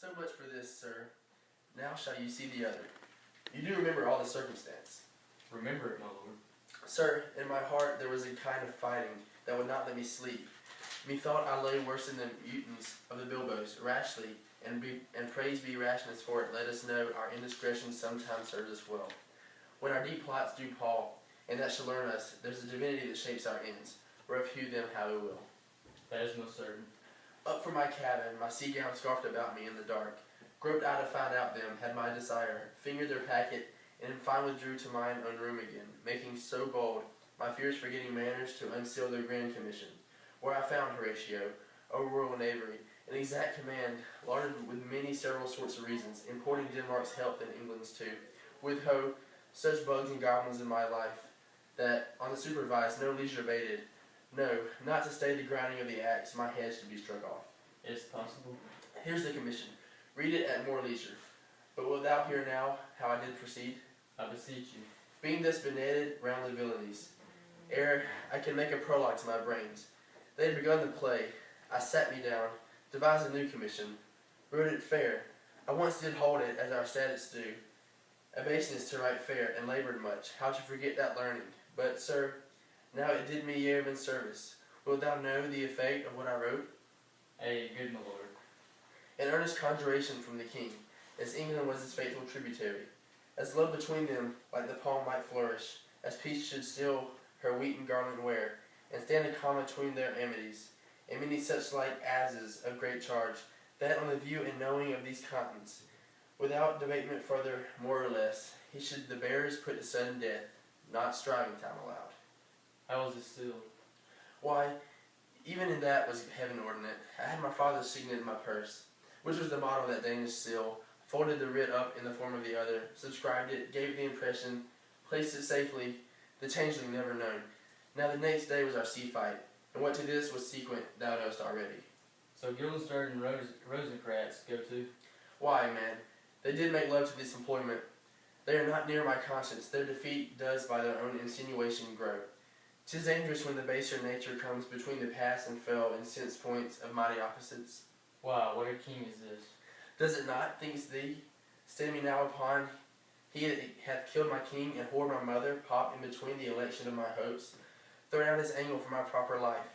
So much for this, sir. Now shall you see the other. You do remember all the circumstance. Remember it, my lord. Sir, in my heart there was a kind of fighting that would not let me sleep. Methought I lay worse than the mutins of the bilboes, rashly, and praise be rashness for it, let us know our indiscretion sometimes serves us well. When our deep plots do pall, and that shall learn us, there's a divinity that shapes our ends, rough hew them how it will. That is most certain. Up from my cabin, my sea gown scarfed about me in the dark, groped I to find out them, had my desire, fingered their packet, and in fine withdrew to mine own room again, making so bold, my fears forgetting manners, to unseal their grand commission, where I found Horatio, O royal knavery, an exact command, larded with many several sorts of reasons, importing Denmark's health and England's too, with such bugs and goblins in my life, that on the supervised no leisure bated, no, not to stay the grinding of the axe, my head should be struck off. Is it possible? Here's the commission. Read it at more leisure. But wilt thou hear now how I did proceed? I beseech you. Being thus benetted round the villainies, ere I can make a prologue to my brains, they had begun the play. I sat me down, devised a new commission, wrote it fair. I once did hold it as our statutes do, a baseness to write fair, and laboured much, how to forget that learning. But, sir, now it did me yeoman's service. Wilt thou know the effect of what I wrote? Ay, good my lord. An earnest conjuration from the king, as England was his faithful tributary, as love between them like the palm might flourish, as peace should still her wheaten garland wear, and stand a comma between their amities, and many such like ases of great charge, that on the view and knowing of these contents, without debatement further, more or less, he should the bearers put to sudden death, not striving time allowed. How was it sealed? Why, even in that was heaven ordinate. I had my father's signet in my purse, which was the model of that Danish seal, folded the writ up in the form of the other, subscribed it, gave the impression, placed it safely, the changeling never known. Now the next day was our sea fight, and what to this was sequent thou knowest already. So Guildenstern and Rosencrantz go too? Why, man, they did make love to this employment. They are not near my conscience, their defeat does by their own insinuation grow. 'Tis dangerous when the baser nature comes between the past and fell and sense points of mighty opposites. Wow, what a king is this? Does it not, thinks thee, stand me now upon he hath killed my king and whored my mother, pop in between the election of my hopes, thrown out his angle for my proper life,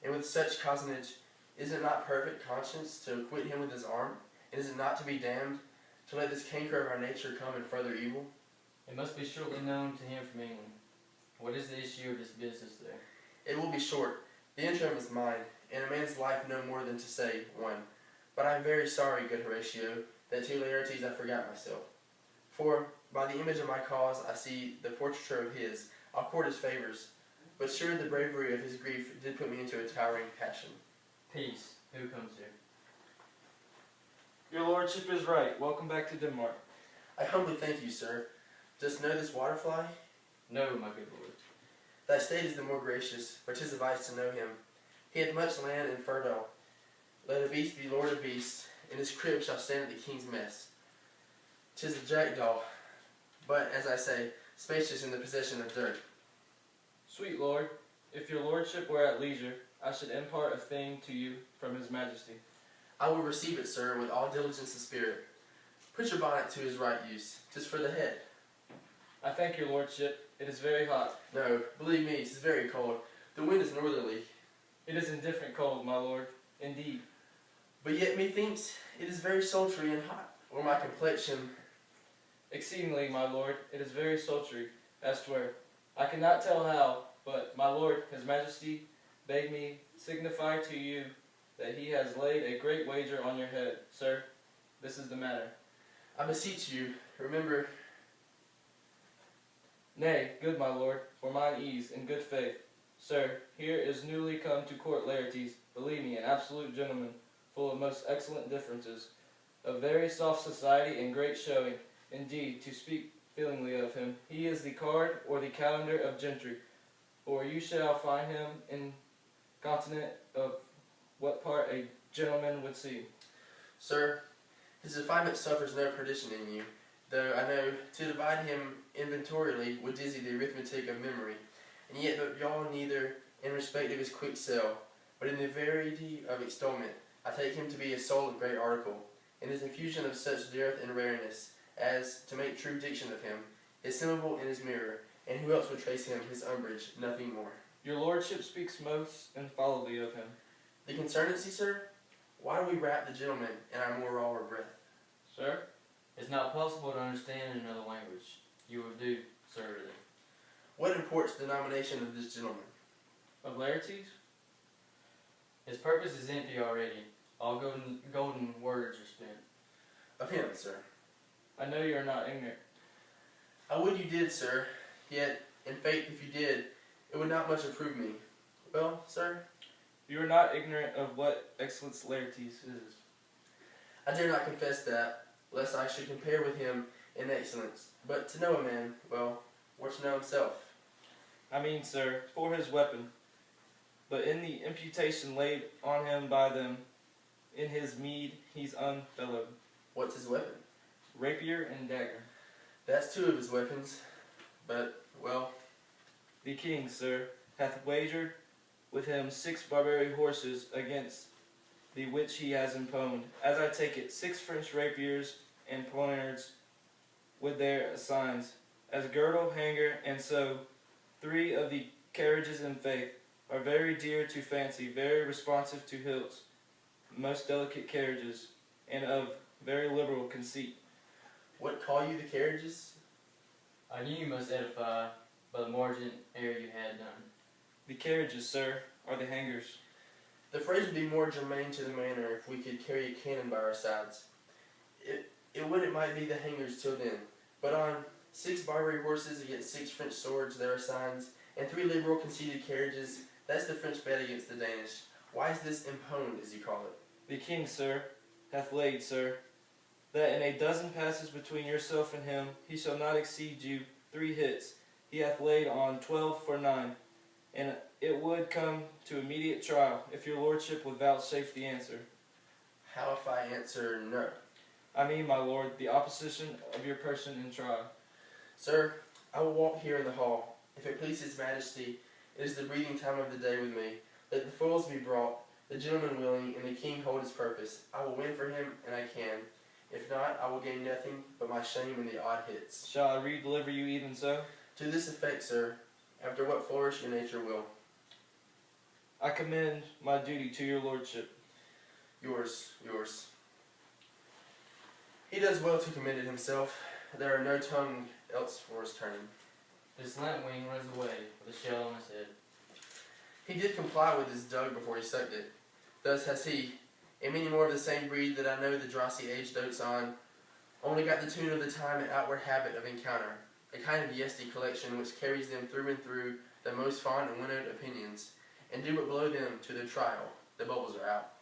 and with such cozenage, is it not perfect conscience to acquit him with his arm, and is it not to be damned, to let this canker of our nature come and further evil? It must be shortly known to him from England. What is the issue of this business there? It will be short. The interim is mine, and a man's life no more than to say one. But I am very sorry, good Horatio, that to Laertes I forgot myself. For, by the image of my cause, I see the portraiture of his. I'll court his favours. But sure the bravery of his grief did put me into a towering passion. Peace. Who comes here? Your lordship is right. Welcome back to Denmark. I humbly thank you, sir. Dost know this waterfly? No, my good lord. Thy state is the more gracious, for 'tis a vice to know him. He hath much land and fertile. Let a beast be lord of beasts, and his crib shall stand at the king's mess. 'Tis a jackdaw, but, as I say, spacious in the possession of dirt. Sweet lord, if your lordship were at leisure, I should impart a thing to you from his majesty. I will receive it, sir, with all diligence and spirit. Put your bonnet to his right use. 'Tis for the head. I thank your lordship. It is very hot. No, believe me, 'tis very cold. The wind is northerly. It is indifferent cold, my lord. Indeed. But yet methinks it is very sultry and hot, or my complexion. Exceedingly, my lord. It is very sultry, I swear. I cannot tell how, but my lord, his majesty, bade me signify to you that he has laid a great wager on your head. Sir, this is the matter. I beseech you, remember. Nay, good my lord, for mine ease, in good faith. Sir, here is newly come to court Laertes, believe me, an absolute gentleman, full of most excellent differences, of very soft society and great showing. Indeed, to speak feelingly of him, he is the card or the calendar of gentry, or you shall find him incontinent of what part a gentleman would see. Sir, his refinement suffers no perdition in you, though I know to divide him inventorially would dizzy the arithmetic of memory, and yet but y'all neither in respect of his quick sale, but in the variety of extolment, I take him to be a soul of great article, in his infusion of such dearth and rareness, as, to make true diction of him, his syllable in his mirror, and who else would trace him his umbrage, nothing more. Your lordship speaks most infallibly of him. The concernancy, sir? Why do we wrap the gentleman in our more raw breath? Sir? It's not possible to understand in another language. You will do, sir. What imports the nomination of this gentleman? Of Laertes? His purpose is empty already. All golden words are spent. Of him, sir. I know you are not ignorant. I would you did, sir. Yet, in faith, if you did, it would not much approve me. Well, sir? You are not ignorant of what Excellence Laertes is. I dare not confess that, lest I should compare with him in excellence. But to know a man, well, or to know himself. I mean, sir, for his weapon. But in the imputation laid on him by them, in his meed he's unfellowed. What's his weapon? Rapier and dagger. That's two of his weapons. But, well... The king, sir, hath wagered with him 6 Barbary horses against the which he has imponed. As I take it, 6 French rapiers and poignards with their assigns, as girdle, hanger, and so 3 of the carriages in faith are very dear to fancy, very responsive to hilts, most delicate carriages, and of very liberal conceit. What call you the carriages? I knew you must edify by the margin ere you had done. The carriages, sir, are the hangers. The phrase would be more germane to the manner if we could carry a cannon by our sides. It might be the hangers till then. But on 6 Barbary horses against 6 French swords there are signs, and 3 liberal conceited carriages, that's the French bet against the Danish. Why is this imponed, as you call it? The king, sir, hath laid, sir, that in a dozen passes between yourself and him, he shall not exceed you 3 hits. He hath laid on 12 for 9, and it would come to immediate trial, if your lordship would vouchsafe the answer. How if I answer no? I mean, my lord, the opposition of your person in trial. Sir, I will walk here in the hall. If it please his majesty, it is the breathing time of the day with me. Let the foils be brought, the gentleman willing, and the king hold his purpose. I will win for him, and I can. If not, I will gain nothing but my shame and the odd hits. Shall I re-deliver you even so? To this effect, sir, after what flourish your nature will. I commend my duty to your lordship. Yours. He does well to commend it himself. There are no tongue else for his turning. This lantwing runs away with a shell on his head. He did comply with his dug before he sucked it. Thus has he, and many more of the same breed that I know the drossy age dotes on, only got the tune of the time and outward habit of encounter, a kind of yesty collection which carries them through and through the most fond and winnowed opinions, and do but blow them to their trial. The bubbles are out.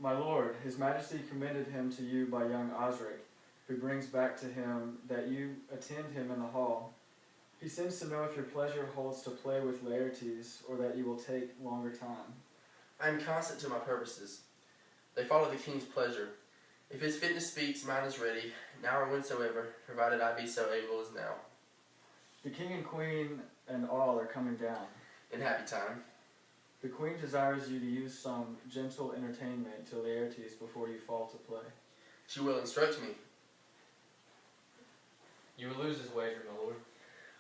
My lord, his majesty commended him to you by young Osric, who brings back to him that you attend him in the hall. He sends to know if your pleasure holds to play with Laertes, or that you will take longer time. I am constant to my purposes. They follow the king's pleasure. If his fitness speaks, mine is ready, now or whensoever, provided I be so able as now. The king and queen and all are coming down. In happy time. The queen desires you to use some gentle entertainment to Laertes before you fall to play. She will instruct me. You will lose this wager, my lord.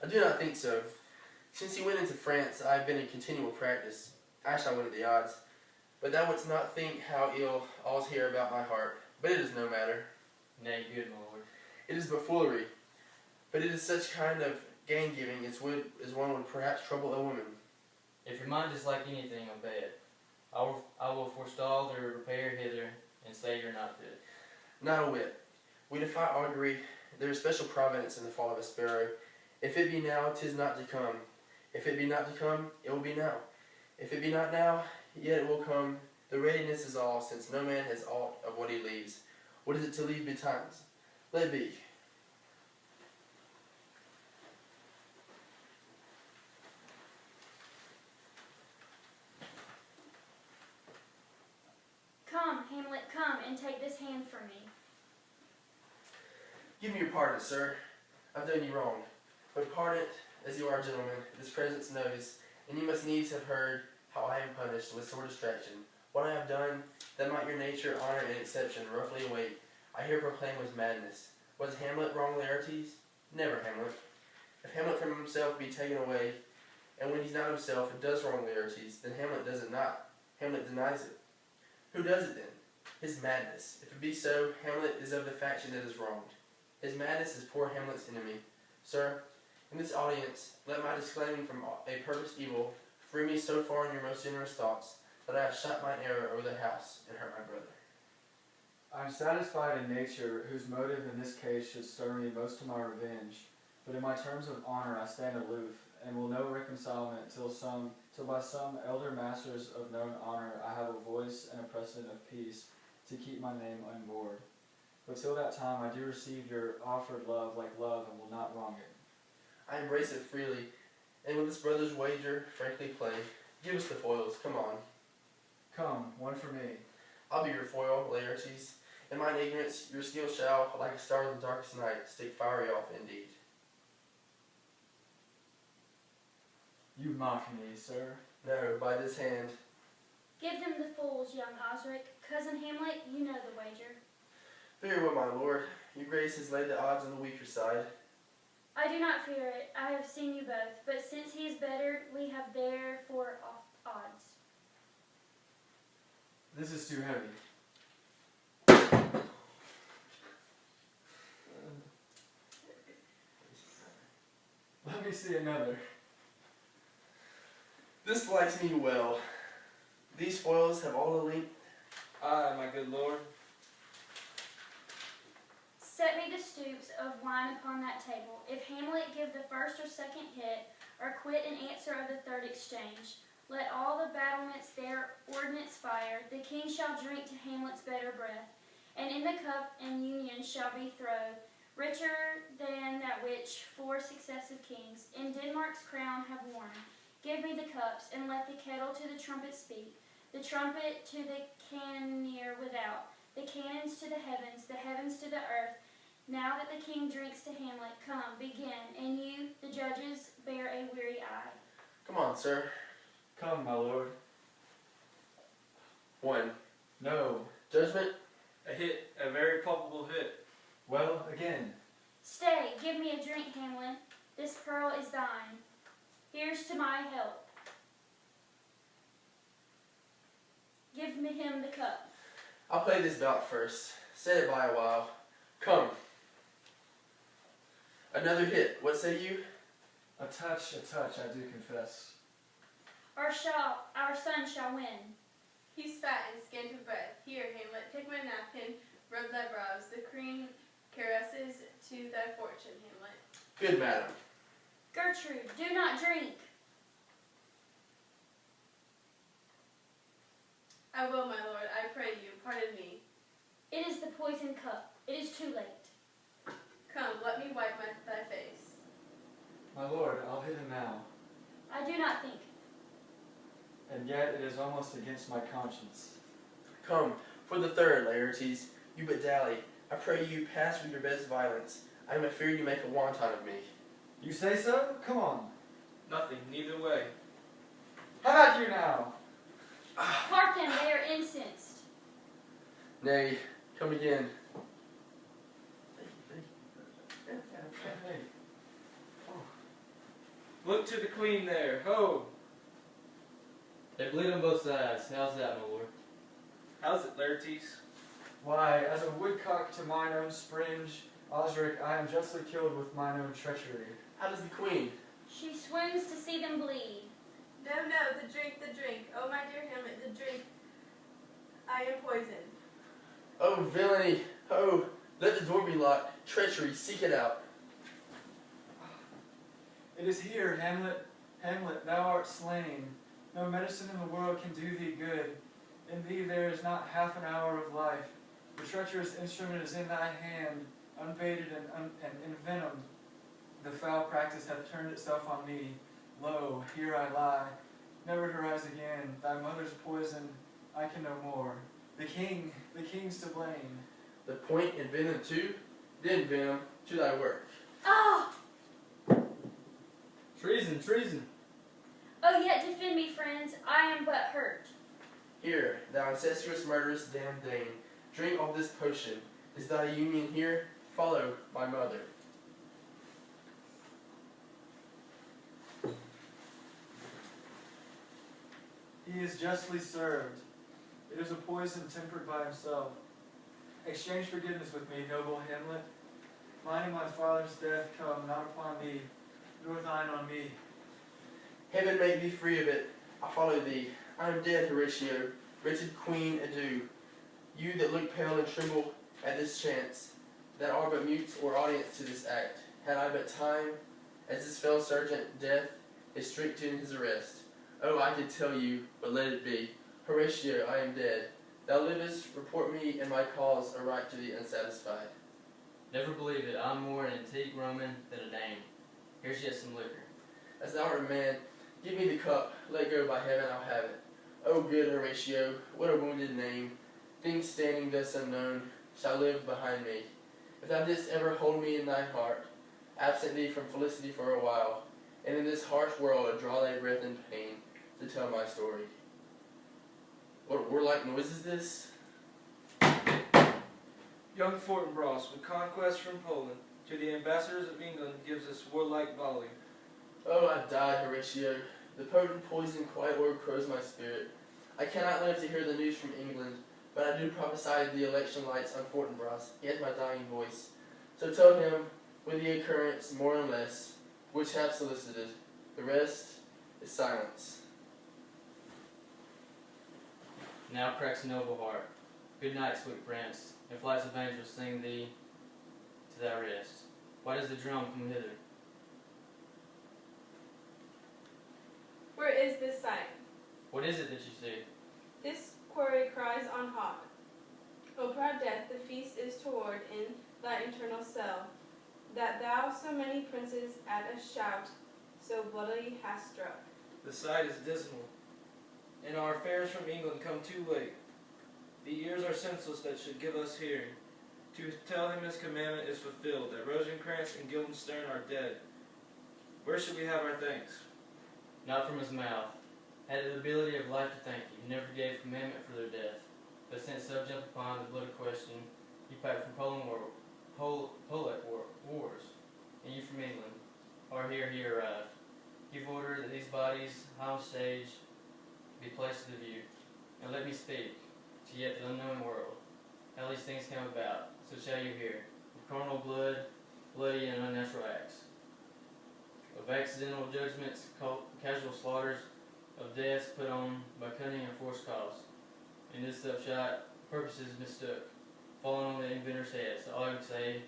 I do not think so. Since he went into France, I have been in continual practice. I shall win at the odds. But thou wouldst not think how ill all's here about my heart. But it is no matter. Nay, good, my lord. It is but foolery. But it is such kind of gain-giving as one would perhaps trouble a woman. If your mind is like anything, obey it. I will forestall the repair hither, and say you're not fit. Not a whit. We defy augury. There is special providence in the fall of a sparrow. If it be now, 'tis not to come. If it be not to come, it will be now. If it be not now, yet it will come. The readiness is all, since no man has aught of what he leaves. What is it to leave betimes? Let it be. Come, Hamlet, come and take this hand from me. Give me your pardon, sir. I've done you wrong. But pardon it, as you are a gentleman, this presence knows, and you must needs have heard how I am punished with sore distraction. What I have done, that might your nature, honor, and exception roughly await, I here proclaim was madness. Was Hamlet wrong, Laertes? Never, Hamlet. If Hamlet from himself be taken away, and when he's not himself and does wrong, Laertes, then Hamlet does it not. Hamlet denies it. Who does it then? His madness. If it be so, Hamlet is of the faction that is wronged. His madness is poor Hamlet's enemy. Sir, in this audience, let my disclaiming from a purposed evil free me so far in your most generous thoughts that I have shot mine arrow over the house and hurt my brother. I am satisfied in nature, whose motive in this case should stir me most to my revenge. But in my terms of honor I stand aloof, and will no reconcilement till by some elder masters of known honor I have a voice and a precedent of peace to keep my name unbored. But till that time I do receive your offered love like love and will not wrong it. I embrace it freely, and with this brother's wager, frankly play. Give us the foils, come on. Come, one for me. I'll be your foil, Laertes. In mine ignorance, your skill shall, like a star in the darkest night, stick fiery off indeed. You mock me, sir. No, by this hand. Give them the fools, young Osric. Cousin Hamlet, you know the wager. Very well, my lord. Your grace has laid the odds on the weaker side. I do not fear it. I have seen you both, but since he is bettered, we have therefore odds. This is too heavy. Let me see another. This likes me well. These foils have all the length. Aye, my good lord. Set me the stoops of wine upon that table. If Hamlet give the first or second hit, or quit in answer of the third exchange, let all the battlements their ordnance fire. The king shall drink to Hamlet's better breath, and in the cup and union shall be thrown, richer than that which 4 successive kings in Denmark's crown have worn. Give me the cups, and let the kettle to the trumpet speak, the trumpet to the cannoneer without, the cannons to the heavens to the earth. Now that the king drinks to Hamlet, come, begin, and you, the judges, bear a weary eye. Come on, sir. Come, my lord. 1. No. Judgment. A hit, a very palpable hit. Well, again. Stay, give me a drink, Hamlet. This pearl is thine. Here's to my help. Give me him the cup. I'll play this bout first. Set it by a while. Come. Another hit. What say you? A touch, I do confess. Our son shall win. He's fat and scant of breath. Here, Hamlet, take my napkin, rub thy brows. The queen caresses to thy fortune, Hamlet. Good, madam. Gertrude, do not drink. I will, my lord, I pray you, pardon me. It is the poisoned cup. It is too late. Come, let me wipe thy face. My lord, I'll hit him now. I do not think. And yet it is almost against my conscience. Come, for the third, Laertes. You but dally. I pray you pass with your best violence. I am afeard you make a wanton of me. You say so? Come on. Nothing, neither way. How about you now? Hearken, they are incensed. Nay, come again. Hey. Look to the queen there, ho! They bleed on both sides. How's that, my lord? How's it, Laertes? Why, as a woodcock to mine own springe, Osric, I am justly killed with mine own treachery. How does the queen? She swoons to see them bleed. No, no, the drink, the drink. Oh, my dear Hamlet, the drink. I am poisoned. Oh, villainy! Oh, let the door be locked. Treachery, seek it out. It is here, Hamlet. Hamlet, thou art slain. No medicine in the world can do thee good. In thee there is not half an hour of life. The treacherous instrument is in thy hand, unbaited and envenomed. The foul practice hath turned itself on me. Lo, here I lie, never to rise again. Thy mother's poison, I can no more. The king's to blame. The point and venom too? Then venom, to thy work. Ah! Treason, treason. Oh, yet defend me, friends. I am but hurt. Here, thou incestuous, murderous, damned Dane, drink of this potion. Is thy union here? Follow my mother. He is justly served. It is a poison tempered by himself. Exchange forgiveness with me, noble Hamlet. Mine and my father's death come not upon thee, nor thine on me. Heaven make thee free of it. I follow thee. I am dead, Horatio. Wretched queen, adieu. You that look pale and tremble at this chance, that are but mute or audience to this act, had I but time, as this fell sergeant, death is strict in his arrest. Oh, I could tell you, but let it be. Horatio, I am dead. Thou livest, report me and my cause aright to the unsatisfied. Never believe it, I'm more an antique Roman than a Dane. Here's yet some liquor. As thou art a man, give me the cup, let go by heaven, I'll have it. Oh, good Horatio, what a wounded name. Things standing thus unknown shall live behind me. If thou didst ever hold me in thy heart, absent thee from felicity for a while, and in this harsh world draw thy breath in pain to tell my story. What warlike noise is this? Young Fortinbras, with conquest from Poland, to the ambassadors of England gives this warlike volley. Oh, I die, Horatio. The potent poison quite o'ercrows my spirit. I cannot live to hear the news from England, but I do prophesy the election lights on Fortinbras, yet my dying voice. So tell him, with the occurrence, more and less, which have solicited. The rest is silence. Now cracks a noble heart. Good night, sweet prince, and flights of angels sing thee to thy rest. Why does the drum come hither? Where is this sign? What is it that you see? This quarry cries on hawk. O proud death, the feast is toward in thy eternal cell, that thou so many princes at a shout so bloodily hast struck. The sight is dismal, and our affairs from England come too late. The years are senseless that should give us hearing. To tell him his commandment is fulfilled, that Rosencrantz and Guildenstern are dead. Where should we have our thanks? Not from his mouth. Had the ability of life to thank you, he never gave commandment for their death. But since subject upon the bloody question, you packed from Polish wars, and you from England, are here he arrived. Give order that these bodies, high on stage, be placed to the view. And let me speak to yet the unknown world. How these things come about, so shall you hear, of carnal blood, bloody and unnatural acts, of accidental judgments, casual slaughters, of deaths put on by cunning and forced cause. In this upshot, purposes mistook, falling on the inventor's head. So all I would say,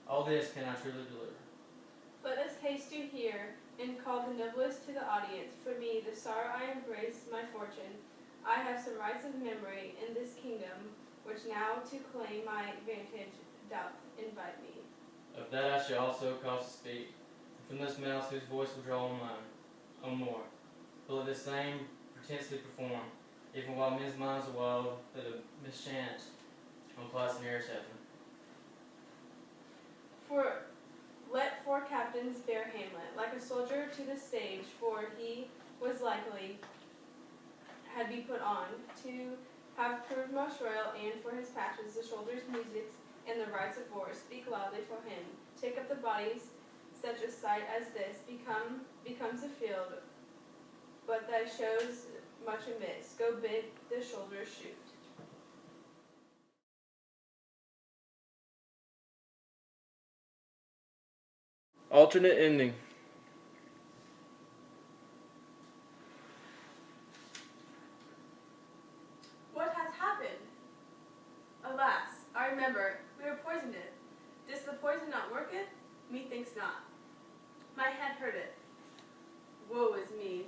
all this can I truly deliver. Let us haste to hear, and call the noblest to the audience. For me, the sorrow I embrace my fortune. I have some rights of memory in this kingdom, which now to claim my vantage doth invite me. Of that I shall also cause to speak, from those mouths whose voice will draw on mine, on more. Will it the same pretensely perform, even while men's minds are wild, that a mischance on plots and errors happen. Let four captains bear Hamlet, like a soldier to the stage, for he was likely, had be put on, to have proved most royal, and for his passions, the shoulders, musics, and the rites of war, speak loudly for him. Take up the bodies, such a sight as this becomes a field, but that shows much amiss. Go bid the shoulders shoot. Alternate ending. What hath happened? Alas, I remember, we were poisoned. Does the poison not worketh? Methinks not. My head hurteth. Woe is me.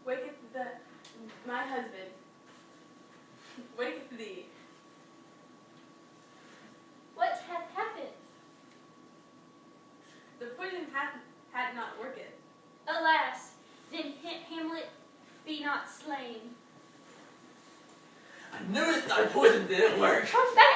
Waketh my husband. Waketh thee. What hath happened? The poison had not worketh. Alas, then Hamlet be not slain. I knew it, thy poison didn't work. Come back!